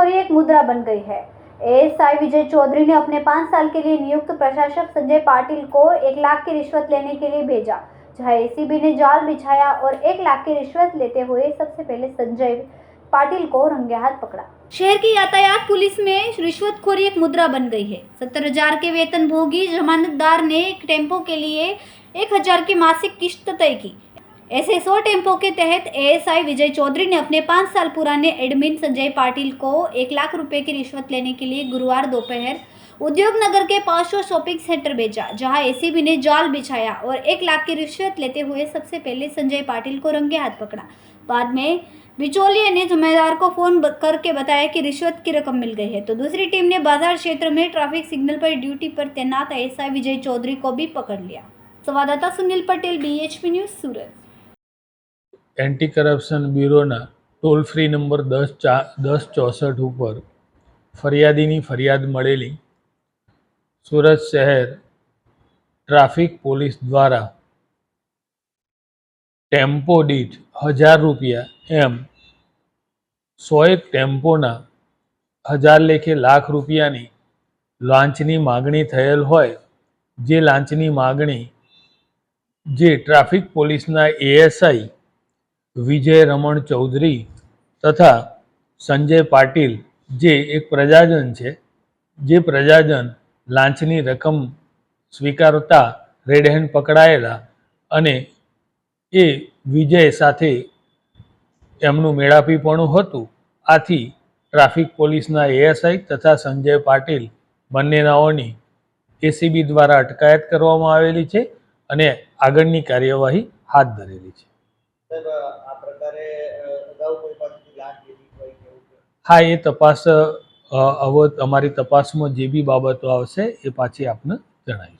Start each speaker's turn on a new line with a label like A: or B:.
A: रिश्वतखोरी एक मुद्रा बन गई है। एएसआई विजय चौधरी ने अपने 5 साल के लिए नियुक्त प्रशासक संजय पाटिल को 1 लाख की रिश्वत लेने के लिए भेजा, जहां एसीबी ने जाल बिछाया और 1 लाख की रिश्वत लेते हुए सबसे पहले संजय पाटिल को रंगे हाथ पकड़ा। शहर की यातायात पुलिस में रिश्वतखोरी एक मुद्रा बन गई है। 70,000 के वेतन भोगी जमानतदार ने एक टेम्पो के लिए 1,000 की मासिक किश्त तय की। ऐसे 100 टेम्पो के तहत एएसआई विजय चौधरी ने अपने 5 साल पुराने एडमिन संजय पाटिल को 1 लाख रुपए की रिश्वत लेने के लिए गुरुवार दोपहर उद्योग नगर के पासो शॉपिंग सेंटर भेजा, जहां एसीबी ने जाल बिछाया और 1 लाख की रिश्वत लेते हुए सबसे पहले संजय पाटिल को रंगे हाथ पकड़ा। बाद में बिचौलिए ने जमानतदार को फोन करके बताया कि रिश्वत की रकम मिल गई है, तो दूसरी टीम ने बाजार क्षेत्र में ट्रैफिक सिग्नल पर ड्यूटी पर तैनात एएसआई विजय चौधरी को भी पकड़ लिया। संवाददाता Sunil Patel, BHP news, Surat.
B: Anti corruption ब्यूरोना टोल फ्री नंबर 1064 पर फरियादीनी फरियाद मळेली सूरत शहर ट्राफिक पोलीस द्वारा टेम्पो दीठ 1000 રૂપિયા एम 100 टेम्पोना 1000 लेखे लाख રૂપિયાની લાંચની માગણી થયેલ હોય, જે લાંચની માગણી જે ટ્રાફિક પોલીસના એએસઆઈ વિજય રમણ ચૌધરી તથા સંજય પાટીલ જે એક પ્રજાજન છે, જે પ્રજાજન લાંચની રકમ સ્વીકારતા રેડ હેન્ડ પકડાયેલા અને એ વિજય સાથે એમનું મેળાપીપણું હતું। આથી ટ્રાફિક પોલીસના એએસઆઈ તથા સંજય પાટીલ બંનેનાઓની એસીબી દ્વારા અટકાયત કરવામાં આવેલી છે અને આગળની કાર્યવાહી હાથ ધરેલી છે। હા, એ તપાસ હવે અમારી તપાસમાં જે બી બાબતો આવશે એ પાછી આપને જણાવીશ।